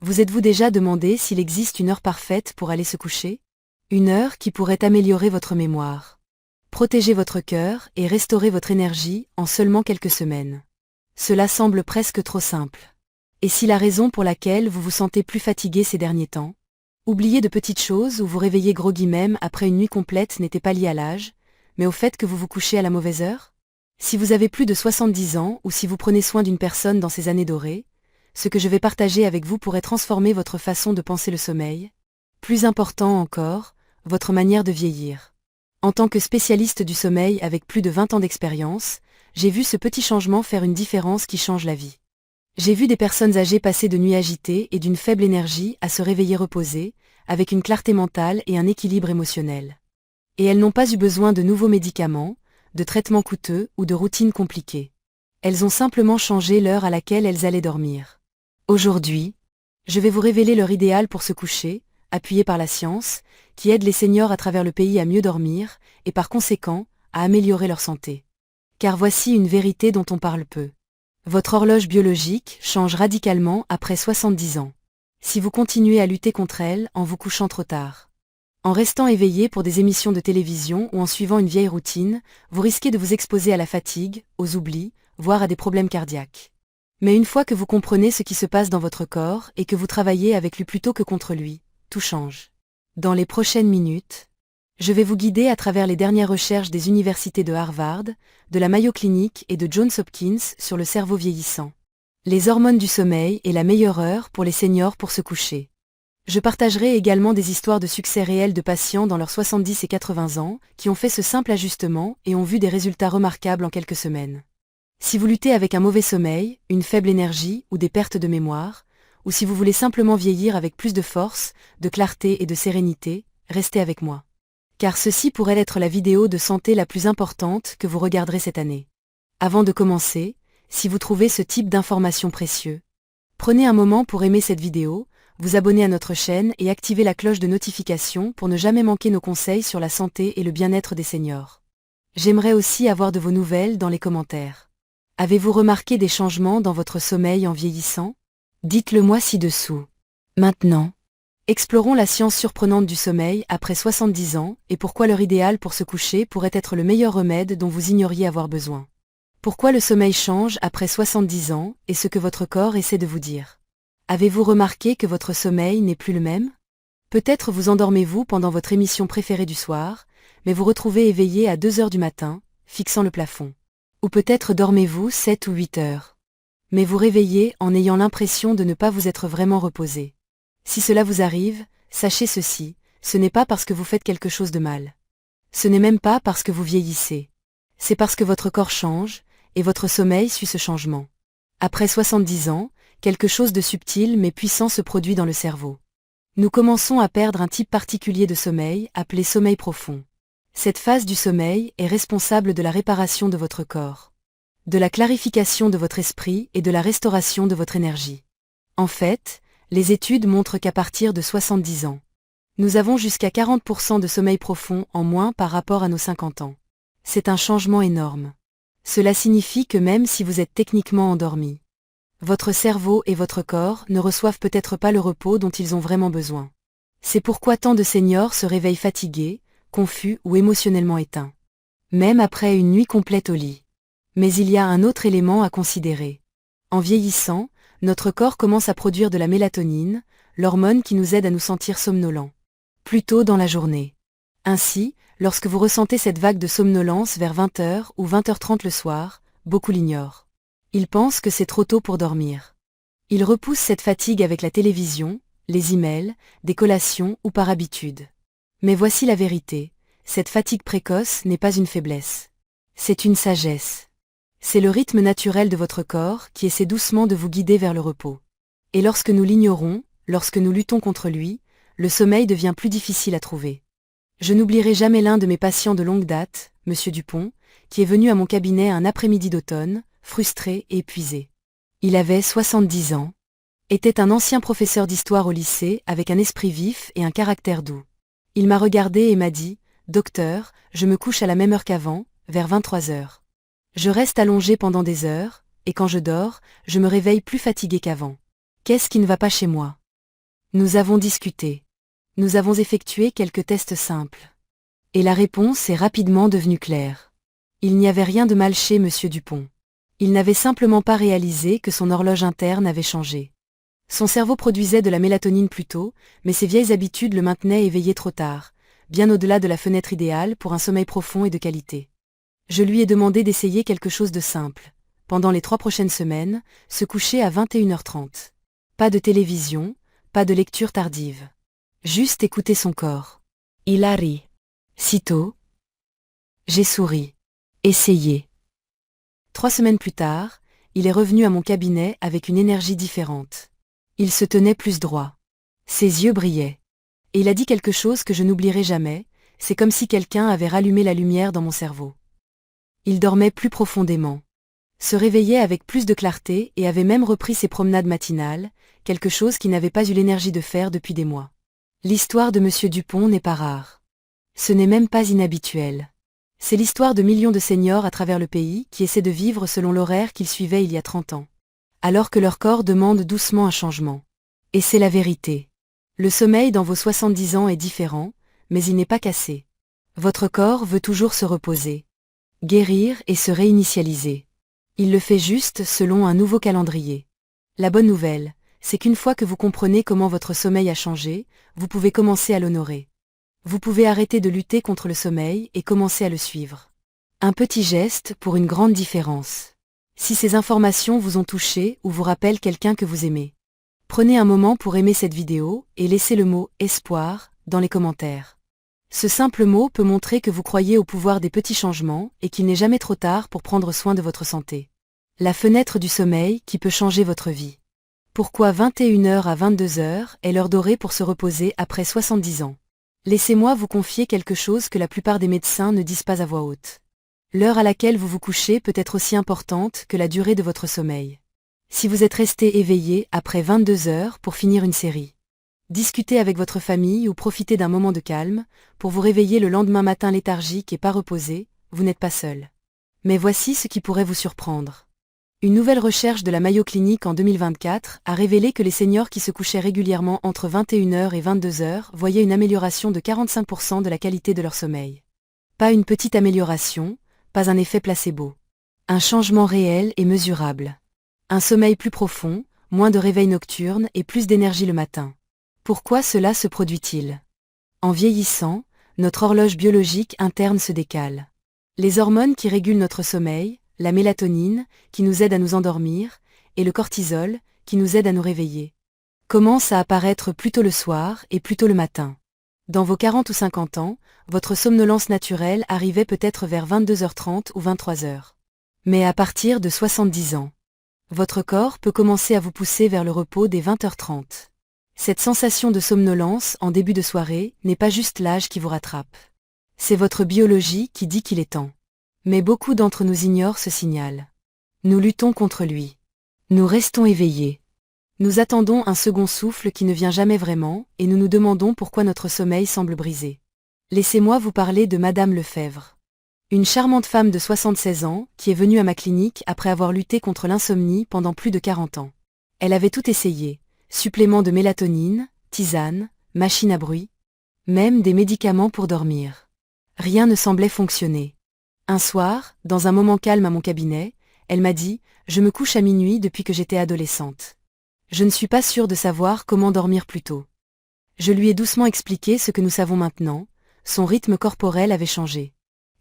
Vous êtes-vous déjà demandé s'il existe une heure parfaite pour aller se coucher? Une heure qui pourrait améliorer votre mémoire, protéger votre cœur et restaurer votre énergie en seulement quelques semaines. Cela semble presque trop simple. Et si la raison pour laquelle vous vous sentez plus fatigué ces derniers temps? Oubliez de petites choses ou vous réveillez groggy même après une nuit complète n'était pas lié à l'âge, mais au fait que vous vous couchez à la mauvaise heure? Si vous avez plus de 70 ans ou si vous prenez soin d'une personne dans ces années dorées, ce que je vais partager avec vous pourrait transformer votre façon de penser le sommeil. Plus important encore, votre manière de vieillir. En tant que spécialiste du sommeil avec plus de 20 ans d'expérience, j'ai vu ce petit changement faire une différence qui change la vie. J'ai vu des personnes âgées passer de nuits agitées et d'une faible énergie à se réveiller reposées, avec une clarté mentale et un équilibre émotionnel. Et elles n'ont pas eu besoin de nouveaux médicaments, de traitements coûteux ou de routines compliquées. Elles ont simplement changé l'heure à laquelle elles allaient dormir. Aujourd'hui, je vais vous révéler leur idéal pour se coucher, appuyé par la science, qui aide les seniors à travers le pays à mieux dormir, et par conséquent, à améliorer leur santé. Car voici une vérité dont on parle peu. Votre horloge biologique change radicalement après 70 ans. Si vous continuez à lutter contre elle en vous couchant trop tard. En restant éveillé pour des émissions de télévision ou en suivant une vieille routine, vous risquez de vous exposer à la fatigue, aux oublis, voire à des problèmes cardiaques. Mais une fois que vous comprenez ce qui se passe dans votre corps et que vous travaillez avec lui plutôt que contre lui, tout change. Dans les prochaines minutes, je vais vous guider à travers les dernières recherches des universités de Harvard, de la Mayo Clinic et de Johns Hopkins sur le cerveau vieillissant. Les hormones du sommeil et la meilleure heure pour les seniors pour se coucher. Je partagerai également des histoires de succès réels de patients dans leurs 70 et 80 ans qui ont fait ce simple ajustement et ont vu des résultats remarquables en quelques semaines. Si vous luttez avec un mauvais sommeil, une faible énergie ou des pertes de mémoire, ou si vous voulez simplement vieillir avec plus de force, de clarté et de sérénité, restez avec moi. Car ceci pourrait être la vidéo de santé la plus importante que vous regarderez cette année. Avant de commencer, si vous trouvez ce type d'informations précieux, prenez un moment pour aimer cette vidéo, vous abonner à notre chaîne et activer la cloche de notification pour ne jamais manquer nos conseils sur la santé et le bien-être des seniors. J'aimerais aussi avoir de vos nouvelles dans les commentaires. Avez-vous remarqué des changements dans votre sommeil en vieillissant? Dites-le moi ci-dessous. Maintenant, explorons la science surprenante du sommeil après 70 ans et pourquoi l'heure idéale pour se coucher pourrait être le meilleur remède dont vous ignoriez avoir besoin. Pourquoi le sommeil change après 70 ans et ce que votre corps essaie de vous dire. Avez-vous remarqué que votre sommeil n'est plus le même? Peut-être vous endormez-vous pendant votre émission préférée du soir, mais vous retrouvez éveillé à 2 heures du matin, fixant le plafond. Ou peut-être dormez-vous 7 ou 8 heures. Mais vous réveillez en ayant l'impression de ne pas vous être vraiment reposé. Si cela vous arrive, sachez ceci, ce n'est pas parce que vous faites quelque chose de mal. Ce n'est même pas parce que vous vieillissez. C'est parce que votre corps change, et votre sommeil suit ce changement. Après 70 ans, quelque chose de subtil mais puissant se produit dans le cerveau. Nous commençons à perdre un type particulier de sommeil, appelé sommeil profond. Cette phase du sommeil est responsable de la réparation de votre corps, de la clarification de votre esprit et de la restauration de votre énergie. En fait, les études montrent qu'à partir de 70 ans, nous avons jusqu'à 40% de sommeil profond en moins par rapport à nos 50 ans. C'est un changement énorme. Cela signifie que même si vous êtes techniquement endormi, votre cerveau et votre corps ne reçoivent peut-être pas le repos dont ils ont vraiment besoin. C'est pourquoi tant de seniors se réveillent fatigués, confus ou émotionnellement éteints. Même après une nuit complète au lit. Mais il y a un autre élément à considérer. En vieillissant, notre corps commence à produire de la mélatonine, l'hormone qui nous aide à nous sentir somnolents. Plus tôt dans la journée. Ainsi, lorsque vous ressentez cette vague de somnolence vers 20h ou 20h30 le soir, beaucoup l'ignorent. Ils pensent que c'est trop tôt pour dormir. Ils repoussent cette fatigue avec la télévision, les emails, des collations ou par habitude. Mais voici la vérité, cette fatigue précoce n'est pas une faiblesse. C'est une sagesse. C'est le rythme naturel de votre corps qui essaie doucement de vous guider vers le repos. Et lorsque nous l'ignorons, lorsque nous luttons contre lui, le sommeil devient plus difficile à trouver. Je n'oublierai jamais l'un de mes patients de longue date, Monsieur Dupont, qui est venu à mon cabinet un après-midi d'automne, frustré et épuisé. Il avait 70 ans, était un ancien professeur d'histoire au lycée avec un esprit vif et un caractère doux. Il m'a regardé et m'a dit « Docteur, je me couche à la même heure qu'avant, vers 23 heures. Je reste allongé pendant des heures, et quand je dors, je me réveille plus fatigué qu'avant. Qu'est-ce qui ne va pas chez moi? Nous avons discuté. Nous avons effectué quelques tests simples. Et la réponse est rapidement devenue claire. Il n'y avait rien de mal chez Monsieur Dupont. Il n'avait simplement pas réalisé que son horloge interne avait changé. Son cerveau produisait de la mélatonine plus tôt, mais ses vieilles habitudes le maintenaient éveillé trop tard, bien au-delà de la fenêtre idéale pour un sommeil profond et de qualité. Je lui ai demandé d'essayer quelque chose de simple. Pendant les 3 prochaines semaines, se coucher à 21h30. Pas de télévision, pas de lecture tardive. Juste écouter son corps. Il a ri. Sitôt, j'ai souri. Essayez. 3 semaines plus tard, il est revenu à mon cabinet avec une énergie différente. Il se tenait plus droit. Ses yeux brillaient. Et il a dit quelque chose que je n'oublierai jamais, c'est comme si quelqu'un avait rallumé la lumière dans mon cerveau. Il dormait plus profondément. Se réveillait avec plus de clarté et avait même repris ses promenades matinales, quelque chose qu'il n'avait pas eu l'énergie de faire depuis des mois. L'histoire de Monsieur Dupont n'est pas rare. Ce n'est même pas inhabituel. C'est l'histoire de millions de seniors à travers le pays qui essaient de vivre selon l'horaire qu'ils suivaient il y a 30 ans. Alors que leur corps demande doucement un changement. Et c'est la vérité. Le sommeil dans vos 70 ans est différent, mais il n'est pas cassé. Votre corps veut toujours se reposer, guérir et se réinitialiser. Il le fait juste selon un nouveau calendrier. La bonne nouvelle, c'est qu'une fois que vous comprenez comment votre sommeil a changé, vous pouvez commencer à l'honorer. Vous pouvez arrêter de lutter contre le sommeil et commencer à le suivre. Un petit geste pour une grande différence. Si ces informations vous ont touché ou vous rappellent quelqu'un que vous aimez, prenez un moment pour aimer cette vidéo et laissez le mot « espoir » dans les commentaires. Ce simple mot peut montrer que vous croyez au pouvoir des petits changements et qu'il n'est jamais trop tard pour prendre soin de votre santé. La fenêtre du sommeil qui peut changer votre vie. Pourquoi 21h à 22h est l'heure dorée pour se reposer après 70 ans? Laissez-moi vous confier quelque chose que la plupart des médecins ne disent pas à voix haute. L'heure à laquelle vous vous couchez peut être aussi importante que la durée de votre sommeil. Si vous êtes resté éveillé après 22 heures pour finir une série, discutez avec votre famille ou profitez d'un moment de calme, pour vous réveiller le lendemain matin léthargique et pas reposé, vous n'êtes pas seul. Mais voici ce qui pourrait vous surprendre. Une nouvelle recherche de la Mayo Clinic en 2024 a révélé que les seniors qui se couchaient régulièrement entre 21h et 22h voyaient une amélioration de 45% de la qualité de leur sommeil. Pas une petite amélioration, pas un effet placebo. Un changement réel et mesurable. Un sommeil plus profond, moins de réveil nocturne et plus d'énergie le matin. Pourquoi cela se produit-il? En vieillissant, notre horloge biologique interne se décale. Les hormones qui régulent notre sommeil, la mélatonine, qui nous aide à nous endormir, et le cortisol, qui nous aide à nous réveiller, commencent à apparaître plus tôt le soir et plus tôt le matin. Dans vos 40 ou 50 ans, votre somnolence naturelle arrivait peut-être vers 22h30 ou 23h. Mais à partir de 70 ans, votre corps peut commencer à vous pousser vers le repos dès 20h30. Cette sensation de somnolence en début de soirée n'est pas juste l'âge qui vous rattrape. C'est votre biologie qui dit qu'il est temps. Mais beaucoup d'entre nous ignorent ce signal. Nous luttons contre lui. Nous restons éveillés. Nous attendons un second souffle qui ne vient jamais vraiment, et nous nous demandons pourquoi notre sommeil semble brisé. Laissez-moi vous parler de Madame Lefebvre. Une charmante femme de 76 ans, qui est venue à ma clinique après avoir lutté contre l'insomnie pendant plus de 40 ans. Elle avait tout essayé. Suppléments de mélatonine, tisane, machine à bruit, même des médicaments pour dormir. Rien ne semblait fonctionner. Un soir, dans un moment calme à mon cabinet, elle m'a dit « Je me couche à minuit depuis que j'étais adolescente. Je ne suis pas sûre de savoir comment dormir plus tôt. » Je lui ai doucement expliqué ce que nous savons maintenant, son rythme corporel avait changé.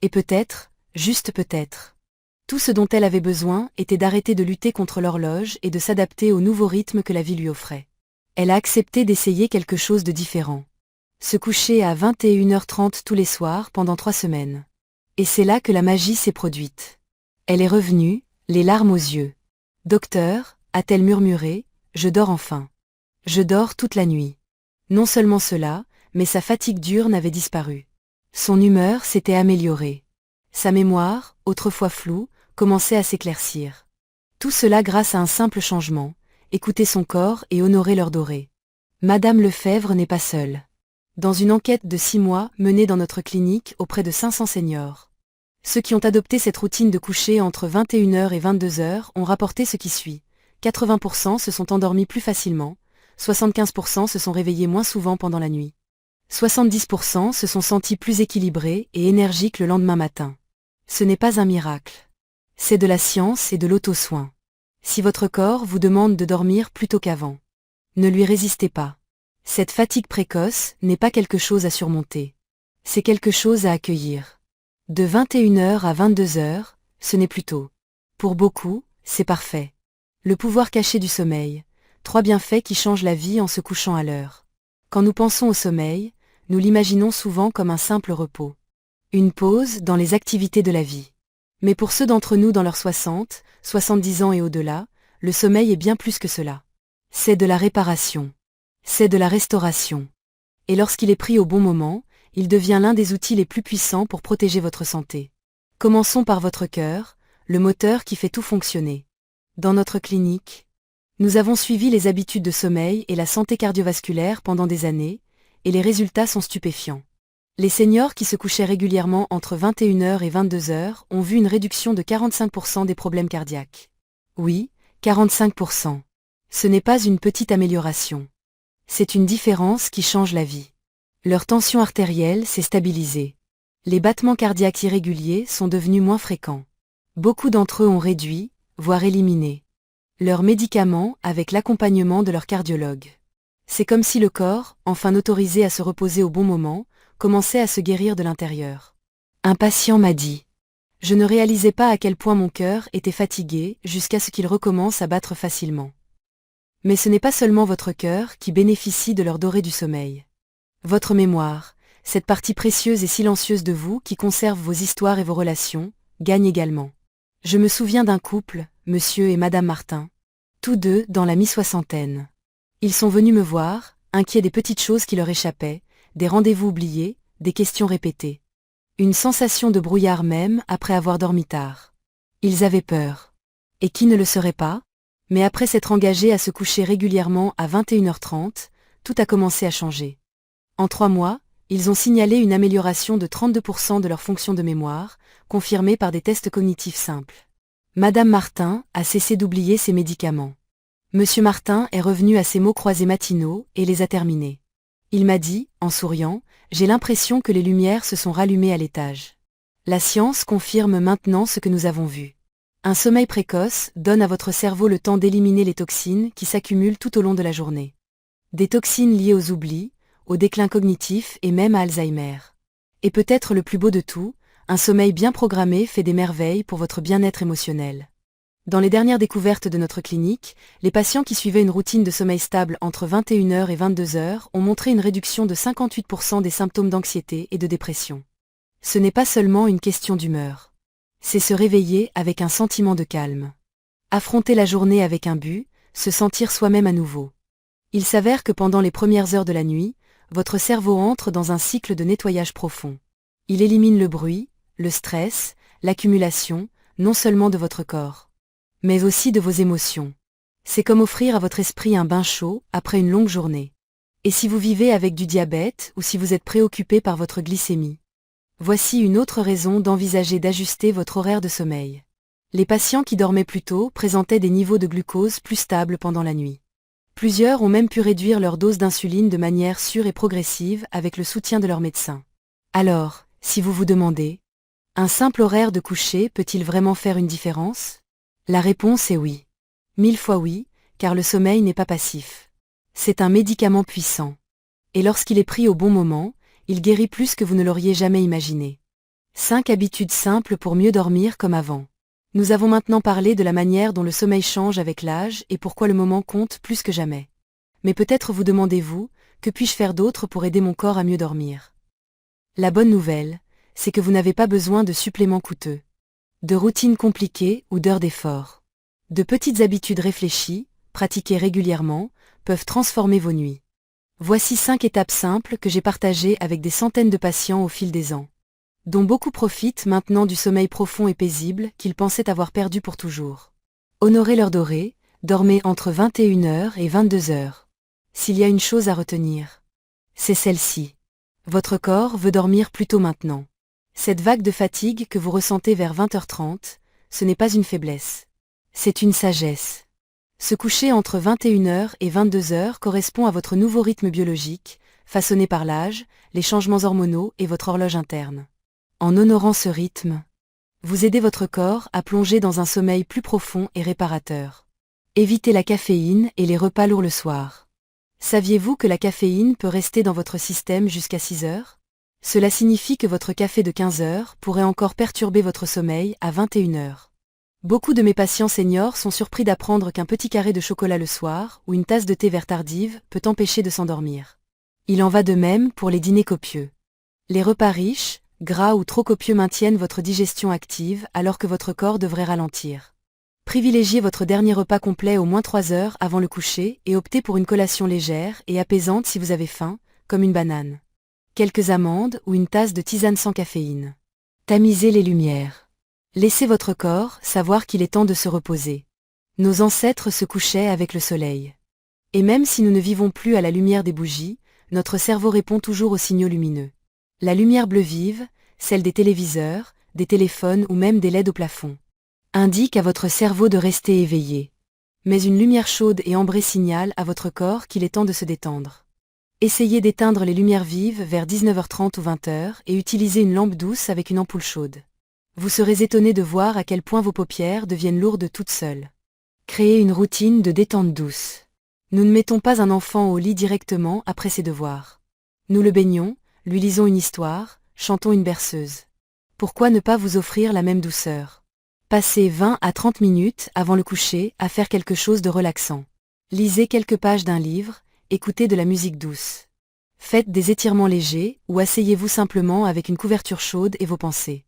Et peut-être, juste peut-être, tout ce dont elle avait besoin était d'arrêter de lutter contre l'horloge et de s'adapter au nouveau rythme que la vie lui offrait. Elle a accepté d'essayer quelque chose de différent. Se coucher à 21h30 tous les soirs pendant 3 semaines. Et c'est là que la magie s'est produite. Elle est revenue, les larmes aux yeux. « Docteur », a-t-elle murmuré, « je dors enfin. Je dors toute la nuit. » Non seulement cela, mais sa fatigue diurne avait disparu. Son humeur s'était améliorée. Sa mémoire, autrefois floue, commençait à s'éclaircir. Tout cela grâce à un simple changement, écouter son corps et honorer l'heure dorée. Madame Lefebvre n'est pas seule. Dans une enquête de 6 mois menée dans notre clinique auprès de 500 seniors, ceux qui ont adopté cette routine de coucher entre 21h et 22h ont rapporté ce qui suit. 80% se sont endormis plus facilement, 75% se sont réveillés moins souvent pendant la nuit. 70% se sont sentis plus équilibrés et énergiques le lendemain matin. Ce n'est pas un miracle. C'est de la science et de l'auto-soin. Si votre corps vous demande de dormir plus tôt qu'avant, ne lui résistez pas. Cette fatigue précoce n'est pas quelque chose à surmonter. C'est quelque chose à accueillir. De 21h à 22h, ce n'est plus tôt. Pour beaucoup, c'est parfait. Le pouvoir caché du sommeil. 3 bienfaits qui changent la vie en se couchant à l'heure. Quand nous pensons au sommeil, nous l'imaginons souvent comme un simple repos. Une pause dans les activités de la vie. Mais pour ceux d'entre nous dans leurs 60, 70 ans et au-delà, le sommeil est bien plus que cela. C'est de la réparation. C'est de la restauration. Et lorsqu'il est pris au bon moment, il devient l'un des outils les plus puissants pour protéger votre santé. Commençons par votre cœur, le moteur qui fait tout fonctionner. Dans notre clinique, nous avons suivi les habitudes de sommeil et la santé cardiovasculaire pendant des années, et les résultats sont stupéfiants. Les seniors qui se couchaient régulièrement entre 21h et 22h ont vu une réduction de 45% des problèmes cardiaques. Oui, 45%. Ce n'est pas une petite amélioration. C'est une différence qui change la vie. Leur tension artérielle s'est stabilisée. Les battements cardiaques irréguliers sont devenus moins fréquents. Beaucoup d'entre eux ont réduit, voire éliminé leurs médicaments avec l'accompagnement de leur cardiologue. C'est comme si le corps, enfin autorisé à se reposer au bon moment, commençait à se guérir de l'intérieur. Un patient m'a dit « Je ne réalisais pas à quel point mon cœur était fatigué jusqu'à ce qu'il recommence à battre facilement. » Mais ce n'est pas seulement votre cœur qui bénéficie de l'heure dorée du sommeil. Votre mémoire, cette partie précieuse et silencieuse de vous qui conserve vos histoires et vos relations, gagne également. Je me souviens d'un couple, monsieur et madame Martin, tous deux dans la mi-soixantaine. Ils sont venus me voir, inquiets des petites choses qui leur échappaient, des rendez-vous oubliés, des questions répétées. Une sensation de brouillard même après avoir dormi tard. Ils avaient peur. Et qui ne le serait pas? Mais après s'être engagés à se coucher régulièrement à 21h30, tout a commencé à changer. En 3 mois, ils ont signalé une amélioration de 32% de leur fonction de mémoire, confirmée par des tests cognitifs simples. Madame Martin a cessé d'oublier ses médicaments. Monsieur Martin est revenu à ses mots croisés matinaux et les a terminés. Il m'a dit, en souriant, « J'ai l'impression que les lumières se sont rallumées à l'étage. » La science confirme maintenant ce que nous avons vu. Un sommeil précoce donne à votre cerveau le temps d'éliminer les toxines qui s'accumulent tout au long de la journée. Des toxines liées aux oublis, au déclin cognitif et même à Alzheimer. Et peut-être le plus beau de tout, un sommeil bien programmé fait des merveilles pour votre bien-être émotionnel. Dans les dernières découvertes de notre clinique, les patients qui suivaient une routine de sommeil stable entre 21h et 22h ont montré une réduction de 58% des symptômes d'anxiété et de dépression. Ce n'est pas seulement une question d'humeur. C'est se réveiller avec un sentiment de calme. Affronter la journée avec un but, se sentir soi-même à nouveau. Il s'avère que pendant les premières heures de la nuit, votre cerveau entre dans un cycle de nettoyage profond. Il élimine le bruit, le stress, l'accumulation, non seulement de votre corps, mais aussi de vos émotions. C'est comme offrir à votre esprit un bain chaud après une longue journée. Et si vous vivez avec du diabète ou si vous êtes préoccupé par votre glycémie? Voici une autre raison d'envisager d'ajuster votre horaire de sommeil. Les patients qui dormaient plus tôt présentaient des niveaux de glucose plus stables pendant la nuit. Plusieurs ont même pu réduire leur dose d'insuline de manière sûre et progressive avec le soutien de leur médecin. Alors, si vous vous demandez, un simple horaire de coucher peut-il vraiment faire une différence? La réponse est oui. 1000 fois oui, car le sommeil n'est pas passif. C'est un médicament puissant. Et lorsqu'il est pris au bon moment, il guérit plus que vous ne l'auriez jamais imaginé. 5 habitudes simples pour mieux dormir comme avant. Nous avons maintenant parlé de la manière dont le sommeil change avec l'âge et pourquoi le moment compte plus que jamais. Mais peut-être vous demandez-vous, que puis-je faire d'autre pour aider mon corps à mieux dormir? La bonne nouvelle, c'est que vous n'avez pas besoin de suppléments coûteux, de routines compliquées ou d'heures d'effort. De petites habitudes réfléchies, pratiquées régulièrement, peuvent transformer vos nuits. Voici 5 étapes simples que j'ai partagées avec des centaines de patients au fil des ans, dont beaucoup profitent maintenant du sommeil profond et paisible qu'ils pensaient avoir perdu pour toujours. Honorez l'heure dorée, dormez entre 21h et 22h. S'il y a une chose à retenir, c'est celle-ci. Votre corps veut dormir plus tôt maintenant. Cette vague de fatigue que vous ressentez vers 20h30, ce n'est pas une faiblesse. C'est une sagesse. Se coucher entre 21h et 22h correspond à votre nouveau rythme biologique, façonné par l'âge, les changements hormonaux et votre horloge interne. En honorant ce rythme, vous aidez votre corps à plonger dans un sommeil plus profond et réparateur. Évitez la caféine et les repas lourds le soir. Saviez-vous que la caféine peut rester dans votre système jusqu'à 6 heures? Cela signifie que votre café de 15 heures pourrait encore perturber votre sommeil à 21 heures. Beaucoup de mes patients seniors sont surpris d'apprendre qu'un petit carré de chocolat le soir ou une tasse de thé vert tardive peut empêcher de s'endormir. Il en va de même pour les dîners copieux. Les repas riches, gras ou trop copieux maintiennent votre digestion active alors que votre corps devrait ralentir. Privilégiez votre dernier repas complet au moins 3 heures avant le coucher et optez pour une collation légère et apaisante si vous avez faim, comme une banane. Quelques amandes ou une tasse de tisane sans caféine. Tamisez les lumières. Laissez votre corps savoir qu'il est temps de se reposer. Nos ancêtres se couchaient avec le soleil. Et même si nous ne vivons plus à la lumière des bougies, notre cerveau répond toujours aux signaux lumineux. La lumière bleue vive, celle des téléviseurs, des téléphones ou même des LED au plafond, indique à votre cerveau de rester éveillé. Mais une lumière chaude et ambrée signale à votre corps qu'il est temps de se détendre. Essayez d'éteindre les lumières vives vers 19h30 ou 20h et utilisez une lampe douce avec une ampoule chaude. Vous serez étonné de voir à quel point vos paupières deviennent lourdes toutes seules. Créez une routine de détente douce. Nous ne mettons pas un enfant au lit directement après ses devoirs. Nous le baignons, lui lisons une histoire, chantons une berceuse. Pourquoi ne pas vous offrir la même douceur? Passez 20 à 30 minutes avant le coucher à faire quelque chose de relaxant. Lisez quelques pages d'un livre, écoutez de la musique douce. Faites des étirements légers ou asseyez-vous simplement avec une couverture chaude et vos pensées.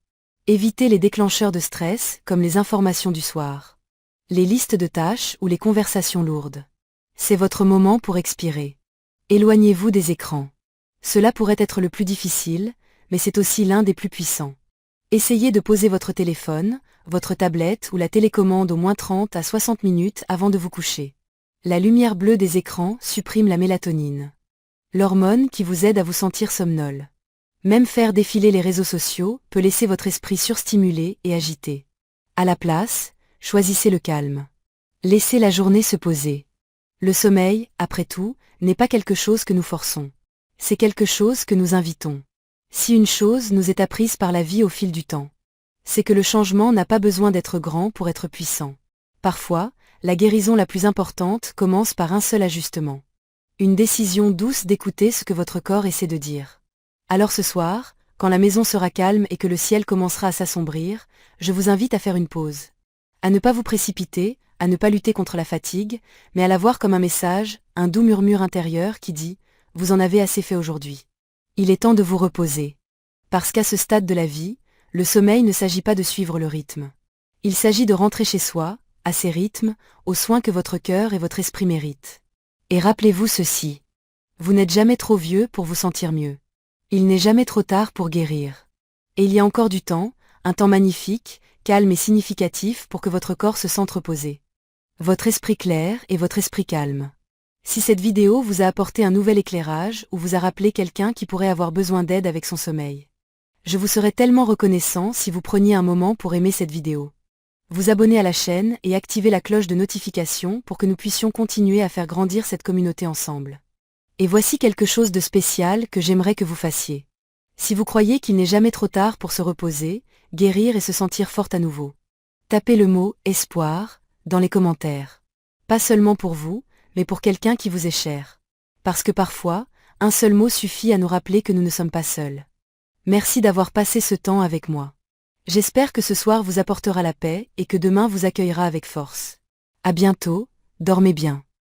Évitez les déclencheurs de stress comme les informations du soir, les listes de tâches ou les conversations lourdes. C'est votre moment pour expirer. Éloignez-vous des écrans. Cela pourrait être le plus difficile, mais c'est aussi l'un des plus puissants. Essayez de poser votre téléphone, votre tablette ou la télécommande au moins 30 à 60 minutes avant de vous coucher. La lumière bleue des écrans supprime la mélatonine, l'hormone qui vous aide à vous sentir somnole. Même faire défiler les réseaux sociaux peut laisser votre esprit surstimulé et agité. À la place, choisissez le calme. Laissez la journée se poser. Le sommeil, après tout, n'est pas quelque chose que nous forçons. C'est quelque chose que nous invitons. Si une chose nous est apprise par la vie au fil du temps, c'est que le changement n'a pas besoin d'être grand pour être puissant. Parfois, la guérison la plus importante commence par un seul ajustement. Une décision douce d'écouter ce que votre corps essaie de dire. Alors ce soir, quand la maison sera calme et que le ciel commencera à s'assombrir, je vous invite à faire une pause. À ne pas vous précipiter, à ne pas lutter contre la fatigue, mais à la voir comme un message, un doux murmure intérieur qui dit « Vous en avez assez fait aujourd'hui. Il est temps de vous reposer. » Parce qu'à ce stade de la vie, le sommeil ne s'agit pas de suivre le rythme. Il s'agit de rentrer chez soi, à ses rythmes, aux soins que votre cœur et votre esprit méritent. Et rappelez-vous ceci. Vous n'êtes jamais trop vieux pour vous sentir mieux. Il n'est jamais trop tard pour guérir. Et il y a encore du temps, un temps magnifique, calme et significatif pour que votre corps se sente reposé. Votre esprit clair et votre esprit calme. Si cette vidéo vous a apporté un nouvel éclairage ou vous a rappelé quelqu'un qui pourrait avoir besoin d'aide avec son sommeil, je vous serais tellement reconnaissant si vous preniez un moment pour aimer cette vidéo. Vous abonner à la chaîne et activer la cloche de notification pour que nous puissions continuer à faire grandir cette communauté ensemble. Et voici quelque chose de spécial que j'aimerais que vous fassiez. Si vous croyez qu'il n'est jamais trop tard pour se reposer, guérir et se sentir forte à nouveau, tapez le mot « espoir » dans les commentaires. Pas seulement pour vous, mais pour quelqu'un qui vous est cher. Parce que parfois, un seul mot suffit à nous rappeler que nous ne sommes pas seuls. Merci d'avoir passé ce temps avec moi. J'espère que ce soir vous apportera la paix et que demain vous accueillera avec force. À bientôt, dormez bien.